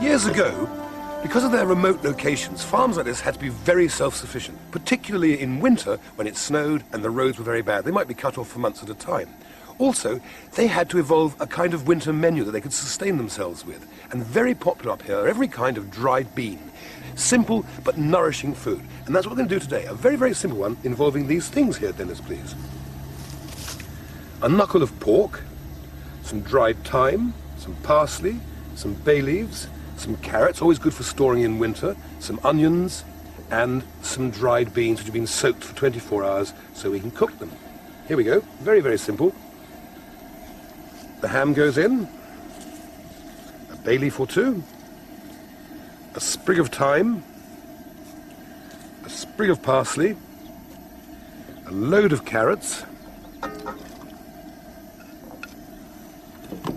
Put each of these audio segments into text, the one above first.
Years ago, because of their remote locations, farms like this had to be very self-sufficient, particularly in winter when it snowed and the roads were very bad. They might be cut off for months at a time. Also, they had to evolve a kind of winter menu that they could sustain themselves with. And very popular up here are every kind of dried bean. Simple but nourishing food. And that's what we're going to do today. A very, very simple one involving these things here, Dennis, please. A knuckle of pork, some dried thyme, some parsley, some bay leaves, some carrots, always good for storing in winter, some onions, and some dried beans which have been soaked for 24 hours so we can cook them. Here we go. Very, very simple. The ham goes in, a bay leaf or two, a sprig of thyme, a sprig of parsley, a load of carrots,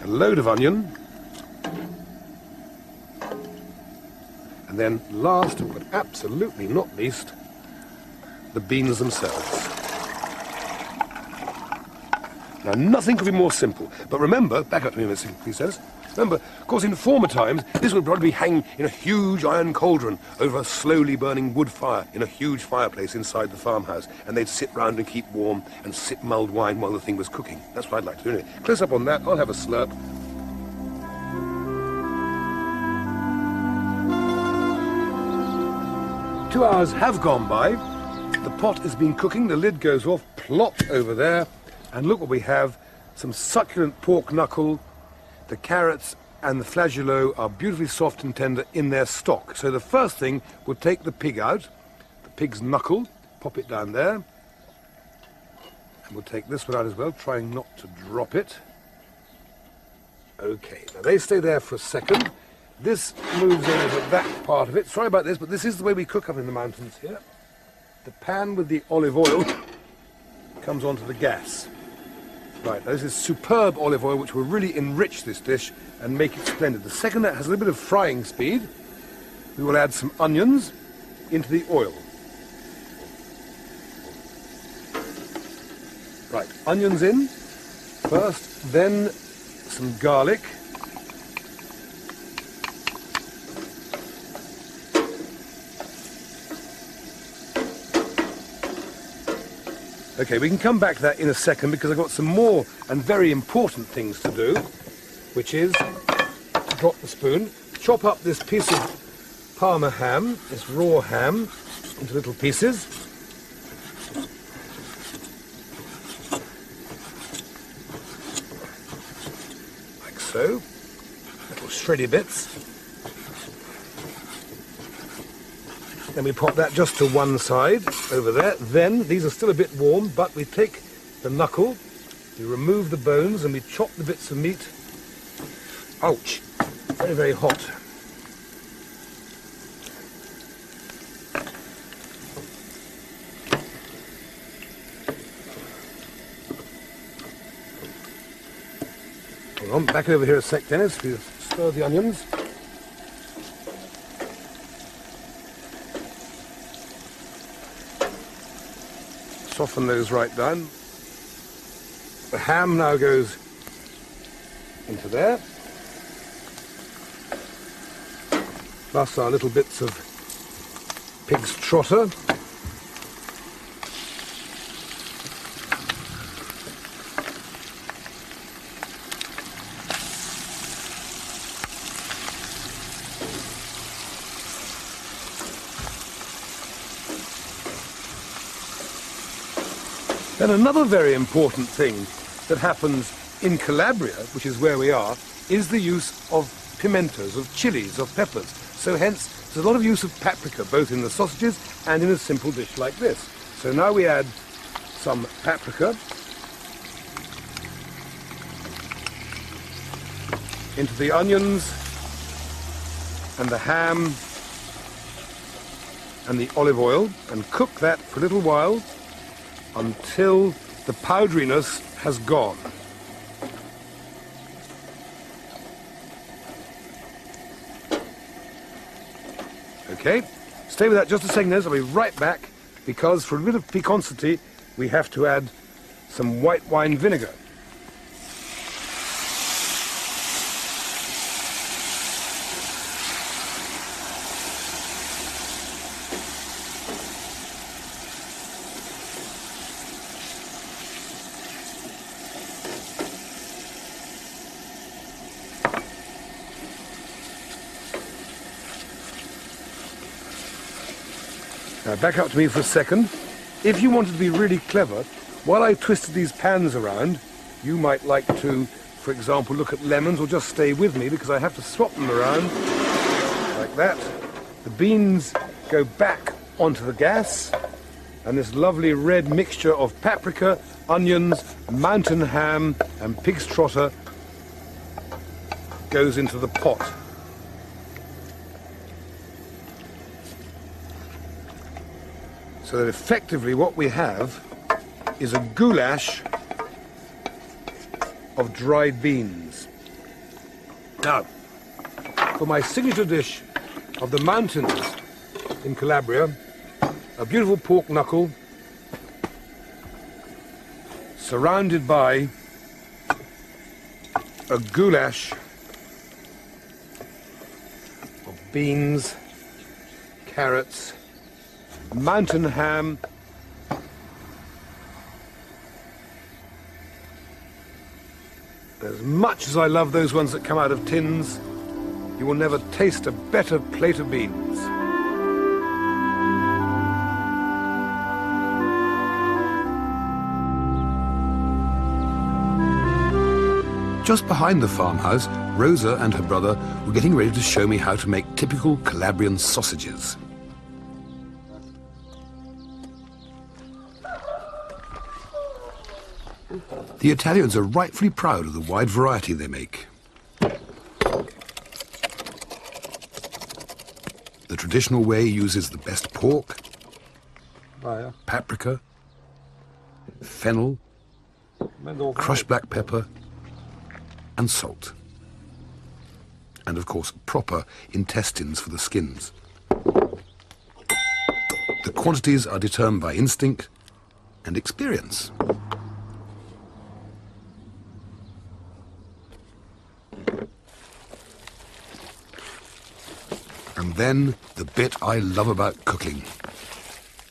a load of onion, and then last but absolutely not least, the beans themselves. Now, nothing could be more simple. But remember, back up to me a minute, please, Dennis. Remember, of course, in former times, this would probably be hanging in a huge iron cauldron over a slowly burning wood fire in a huge fireplace inside the farmhouse. And they'd sit round and keep warm and sip mulled wine while the thing was cooking. That's what I'd like to do. Anyway, close up on that. I'll have a slurp. 2 hours have gone by. The pot has been cooking. The lid goes off. Plop over there. And look what we have, some succulent pork knuckle. The carrots and the flageolet are beautifully soft and tender in their stock. So the first thing, we'll take the pig out, the pig's knuckle, pop it down there. And we'll take this one out as well, trying not to drop it. Okay, now they stay there for a second. This moves over that part of it. Sorry about this, but this is the way we cook up in the mountains here. The pan with the olive oil comes onto the gas. Right, now this is superb olive oil which will really enrich this dish and make it splendid. The second that has a little bit of frying speed, we will add some onions into the oil. Right, onions in first, then some garlic. Okay, we can come back to that in a second because I've got some more and very important things to do, which is to drop the spoon, chop up this piece of Parma ham, this raw ham, into little pieces. Like so, little shreddy bits. Then we pop that just to one side over there. Then, these are still a bit warm, but we take the knuckle, we remove the bones, and we chop the bits of meat. Ouch! Very, very hot. Hold on, back over here a sec, Dennis. We stir the onions. Soften those right down. The ham now goes into there, plus our little bits of pig's trotter. Then another very important thing that happens in Calabria, which is where we are, is the use of pimentos, of chilies, of peppers. So hence, there's a lot of use of paprika, both in the sausages and in a simple dish like this. So now we add some paprika into the onions and the ham and the olive oil and cook that for a little while until the powderiness has gone. Okay, stay with that just a second, I'll be right back, because for a bit of piquancy we have to add some white wine vinegar. Now back up to me for a second. If you wanted to be really clever, while I twisted these pans around, you might like to, for example, look at lemons, or just stay with me because I have to swap them around like that. The beans go back onto the gas, and this lovely red mixture of paprika, onions, mountain ham and pig's trotter goes into the pot. So that effectively what we have is a goulash of dried beans. Now, for my signature dish of the mountains in Calabria, a beautiful pork knuckle surrounded by a goulash of beans, carrots, mountain ham, as much as I love those ones that come out of tins, you will never taste a better plate of beans. Just behind the farmhouse, Rosa and her brother were getting ready to show me how to make typical Calabrian sausages. The Italians are rightfully proud of the wide variety they make. The traditional way uses the best pork, paprika, fennel, crushed black pepper, and salt. And of course, proper intestines for the skins. The quantities are determined by instinct and experience. And then the bit I love about cooking,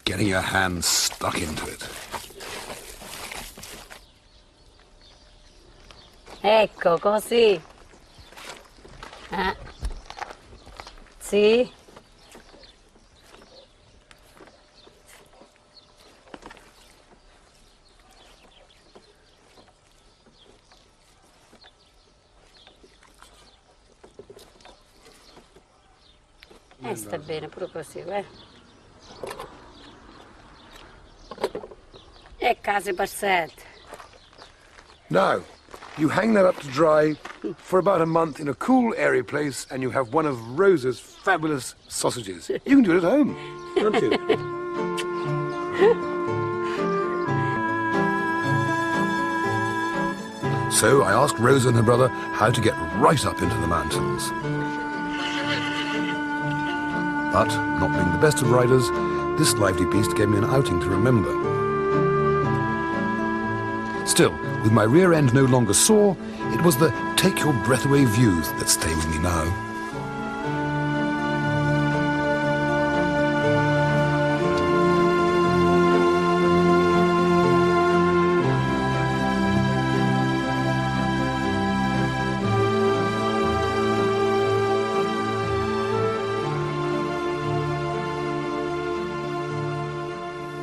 getting your hands stuck into it. Ecco così. Sì. Sta bene pure così, E case passate. Now, you hang that up to dry for about a month in a cool, airy place, and you have one of Rosa's fabulous sausages. You can do it at home, can't you? So I asked Rosa and her brother how to get right up into the mountains. But, not being the best of riders, this lively beast gave me an outing to remember. Still, with my rear end no longer sore, it was the take-your-breath-away views that stay with me now.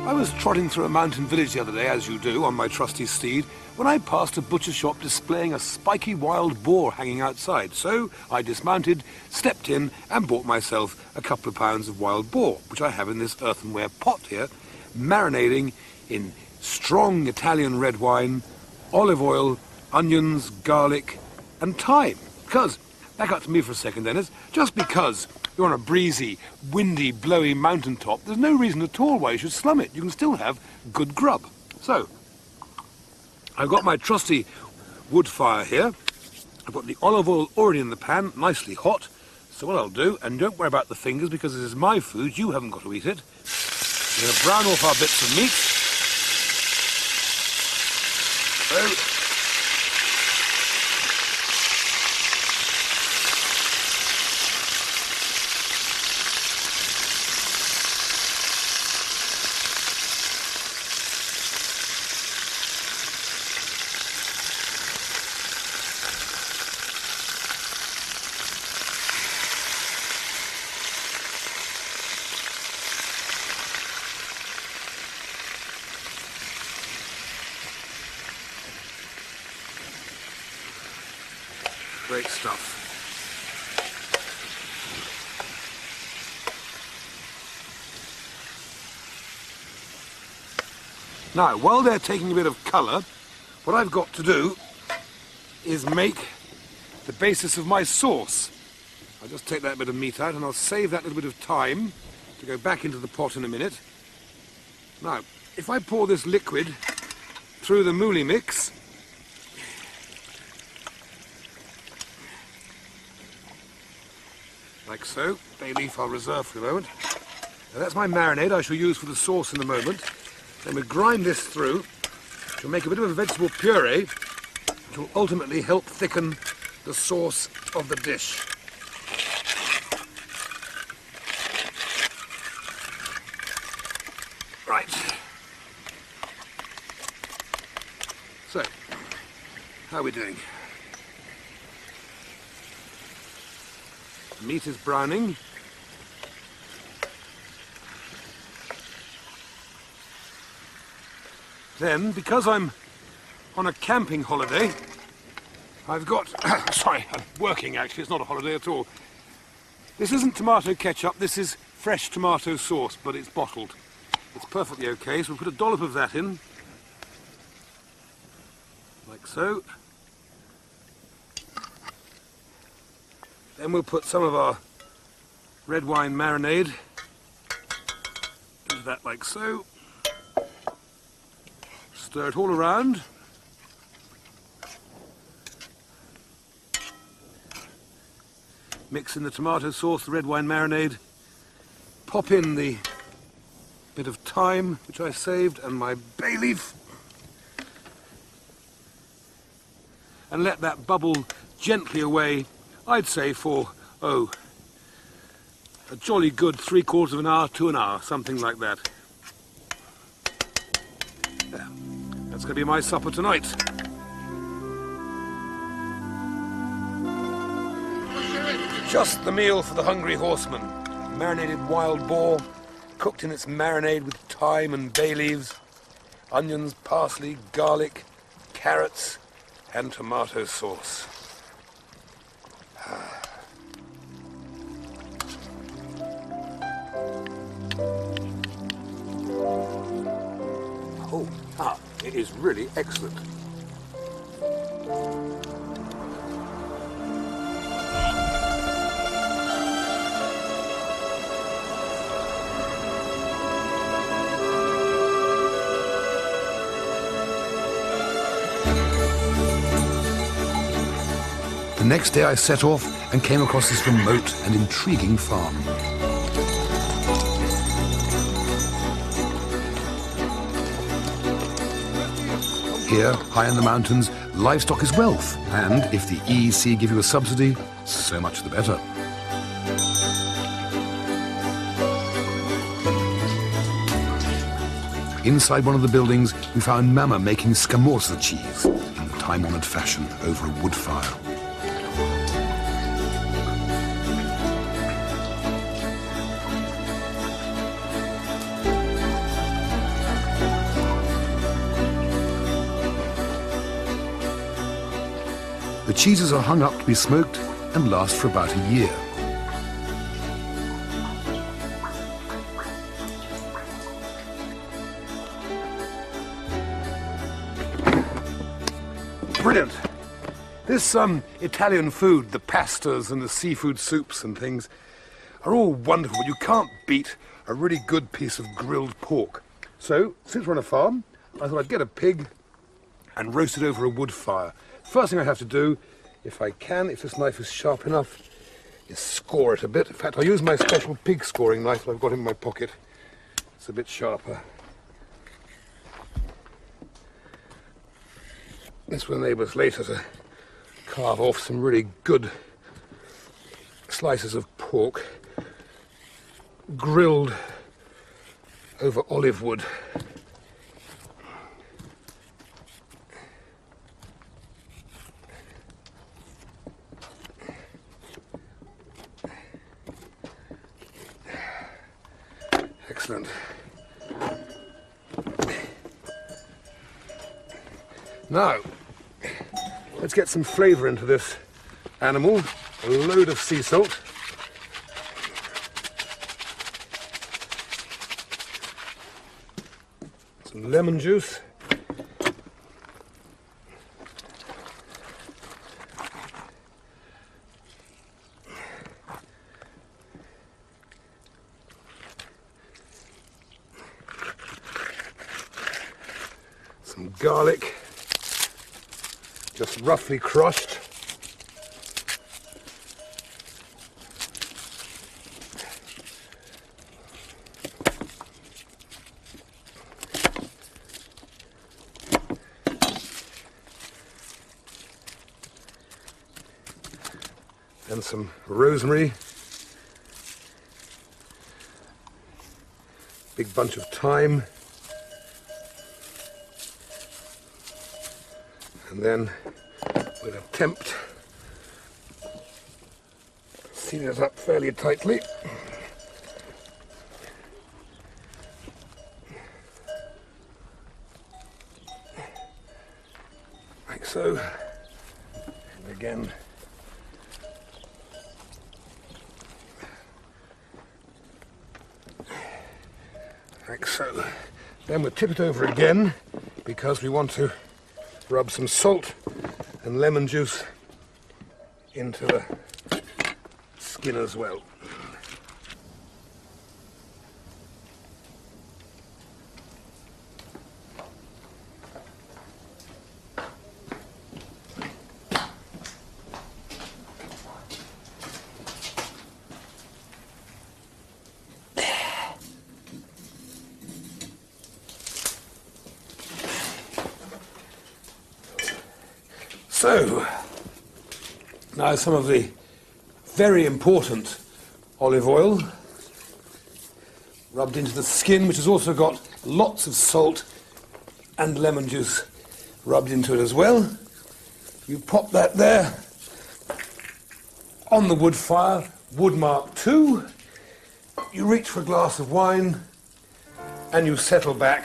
I was trotting through a mountain village the other day, as you do, on my trusty steed, when I passed a butcher shop displaying a spiky wild boar hanging outside. So I dismounted, stepped in, and bought myself a couple of pounds of wild boar, which I have in this earthenware pot here, marinating in strong Italian red wine, olive oil, onions, garlic, and thyme. Because, back up to me for a second, Dennis, just because you're on a breezy, windy, blowy mountaintop, there's no reason at all why you should slum it. You can still have good grub. So, I've got my trusty wood fire here. I've got the olive oil already in the pan, nicely hot. So what I'll do, and don't worry about the fingers because this is my food, you haven't got to eat it. We're going to brown off our bits of meat. So, Great stuff. Now, while they're taking a bit of colour, what I've got to do is make the basis of my sauce. I'll just take that bit of meat out and I'll save that little bit of time to go back into the pot in a minute. Now, if I pour this liquid through the moulis mix, like so, bay leaf I'll reserve for a moment. Now that's my marinade I shall use for the sauce in a moment. Then we grind this through to make a bit of a vegetable puree, which will ultimately help thicken the sauce of the dish. Right. So, how are we doing? The meat is browning. Then, because I'm on a camping holiday, I've got... sorry, I'm working actually, it's not a holiday at all. This isn't tomato ketchup, this is fresh tomato sauce, but it's bottled. It's perfectly okay, so we'll put a dollop of that in. Like so. Then we'll put some of our red wine marinade into that like so. Stir it all around. Mix in the tomato sauce, the red wine marinade. Pop in the bit of thyme, which I saved, and my bay leaf. And let that bubble gently away, I'd say for, a jolly good 3/4 of an hour to an hour, something like that. There. That's going to be my supper tonight. Just the meal for the hungry horseman. Marinated wild boar, cooked in its marinade with thyme and bay leaves, onions, parsley, garlic, carrots, and tomato sauce. It is really excellent. The next day I set off and came across this remote and intriguing farm. Here, high in the mountains, livestock is wealth, and if the EEC give you a subsidy, so much the better. Inside one of the buildings, we found Mama making scamorza cheese in the time-honoured fashion over a wood fire. The cheeses are hung up to be smoked and last for about a year. Brilliant. This Italian food, the pastas and the seafood soups and things, are all wonderful. You can't beat a really good piece of grilled pork. So, since we're on a farm, I thought I'd get a pig and roast it over a wood fire. First thing I have to do, if I can, if this knife is sharp enough, is score it a bit. In fact, I'll use my special pig scoring knife that I've got in my pocket. It's a bit sharper. This will enable us later to carve off some really good slices of pork, grilled over olive wood. Excellent. Now, let's get some flavour into this animal, a load of sea salt. Some lemon juice. Some garlic, just roughly crushed. And some rosemary. Big bunch of thyme. And then we'll attempt seal it up fairly tightly. Like so. And again. Like so. Then we'll tip it over again because we want to rub some salt and lemon juice into the skin as well. So, now some of the very important olive oil rubbed into the skin, which has also got lots of salt and lemon juice rubbed into it as well. You pop that there on the wood fire, wood mark 2. You reach for a glass of wine and you settle back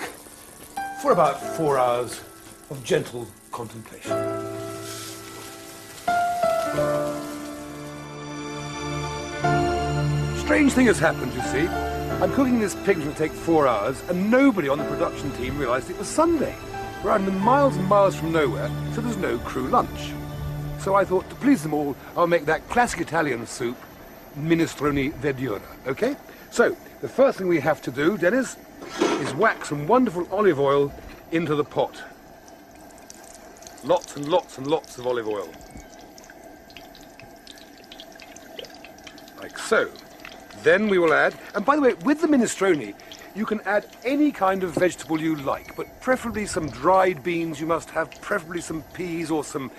for about 4 hours of gentle contemplation. Strange thing has happened, you see. I'm cooking this pig which will take 4 hours, and nobody on the production team realised it was Sunday. We're out in miles and miles from nowhere, so there's no crew lunch. So I thought, to please them all, I'll make that classic Italian soup, minestrone verdura, okay? So, the first thing we have to do, Dennis, is whack some wonderful olive oil into the pot. Lots and lots and lots of olive oil. Like so. Then we will add, and by the way, with the minestrone, you can add any kind of vegetable you like, but preferably some dried beans you must have, preferably some peas or some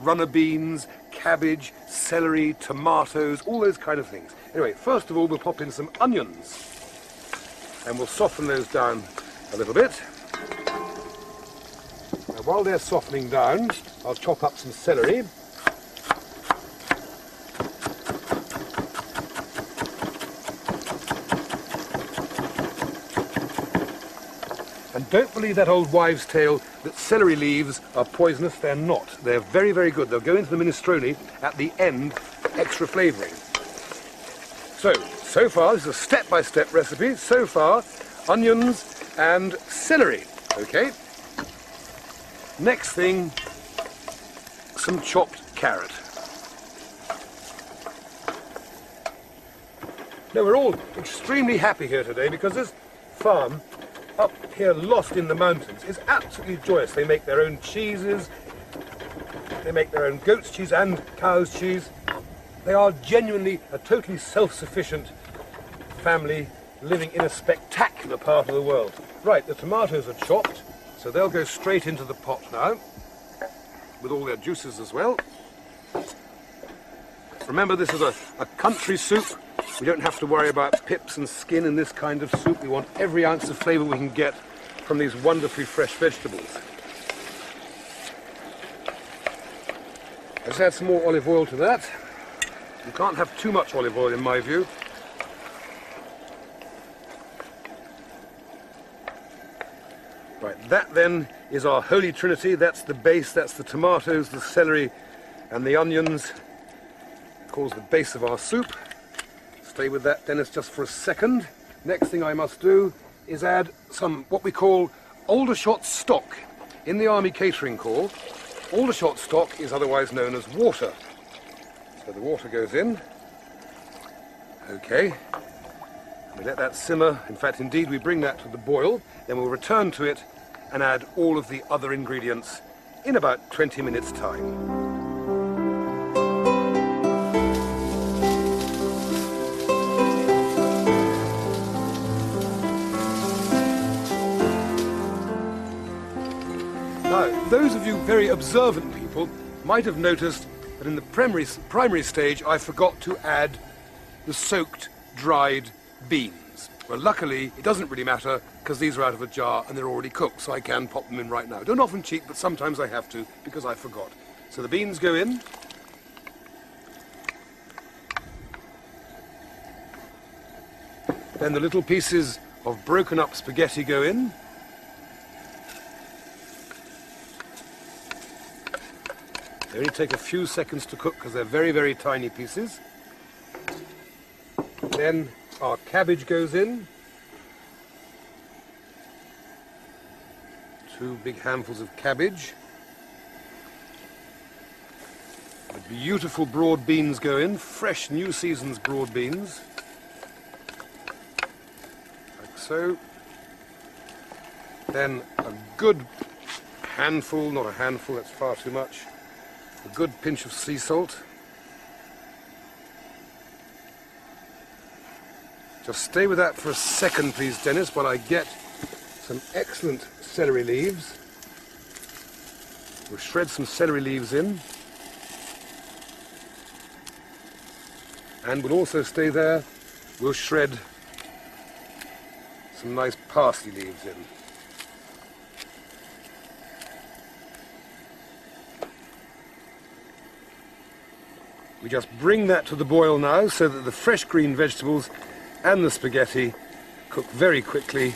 runner beans, cabbage, celery, tomatoes, all those kind of things. Anyway, first of all, we'll pop in some onions, and we'll soften those down a little bit. Now, while they're softening down, I'll chop up some celery. And don't believe that old wives' tale that celery leaves are poisonous. They're not. They're very, very good. They'll go into the minestrone at the end, extra flavouring. So far, this is a step-by-step recipe. So far, onions and celery. Okay. Next thing, some chopped carrot. Now, we're all extremely happy here today because this farm up here lost in the mountains is absolutely joyous. They make their own cheeses, they make their own goat's cheese and cow's cheese. They are genuinely a totally self-sufficient family living in a spectacular part of the world. Right, the tomatoes are chopped, so they'll go straight into the pot now, with all their juices as well. Remember, this is a country soup. We don't have to worry about pips and skin in this kind of soup. We want every ounce of flavour we can get from these wonderfully fresh vegetables. Let's add some more olive oil to that. You can't have too much olive oil in my view. Right, that then is our holy trinity. That's the base, that's the tomatoes, the celery And the onions cause the base of our soup. Stay with that, Dennis, just for a second. Next thing I must do is add some what we call Aldershot stock. In the Army Catering Corps, Aldershot stock is otherwise known as water. So the water goes in. Okay. We let that simmer. In fact, indeed, we bring that to the boil. Then we'll return to it and add all of the other ingredients in about 20 minutes' time. Now, those of you very observant people might have noticed that in the primary stage I forgot to add the soaked, dried beans. Well, luckily, it doesn't really matter because these are out of a jar and they're already cooked, so I can pop them in right now. Don't often cheat, but sometimes I have to because I forgot. So the beans go in. Then the little pieces of broken up spaghetti go in. They only take a few seconds to cook because they're very, very tiny pieces. Then our cabbage goes in. 2 big handfuls of cabbage. The beautiful broad beans go in, fresh New Season's broad beans. Like so. Then a good handful, not a handful, that's far too much. A good pinch of sea salt. Just stay with that for a second, please, Dennis, while I get some excellent celery leaves. We'll shred some celery leaves in. And we'll also stay there. We'll shred some nice parsley leaves in. We just bring that to the boil now so that the fresh green vegetables and the spaghetti cook very quickly.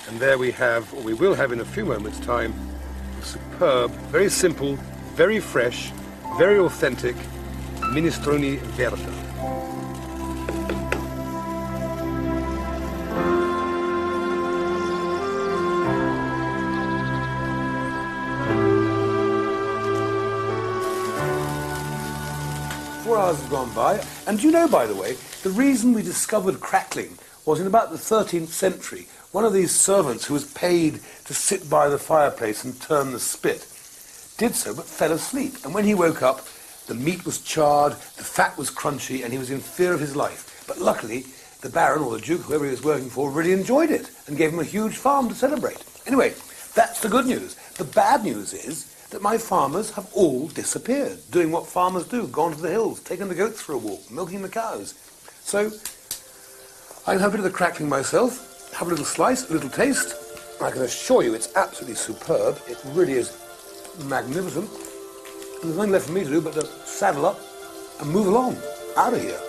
And there we have, or we will have in a few moments' time, a superb, very simple, very fresh, very authentic minestrone verde. Hours have gone by, and do you know, by the way, the reason we discovered crackling was in about the 13th century. One of these servants who was paid to sit by the fireplace and turn the spit did so but fell asleep, and when he woke up the meat was charred, the fat was crunchy, and he was in fear of his life. But luckily the Baron or the Duke, whoever he was working for, really enjoyed it and gave him a huge farm to celebrate. Anyway, that's the good news. The bad news is that my farmers have all disappeared, doing what farmers do, gone to the hills, taken the goats for a walk, milking the cows. So I can have a bit of the crackling myself, have a little slice, a little taste. I can assure you it's absolutely superb. It really is magnificent. And there's nothing left for me to do but to saddle up and move along, out of here.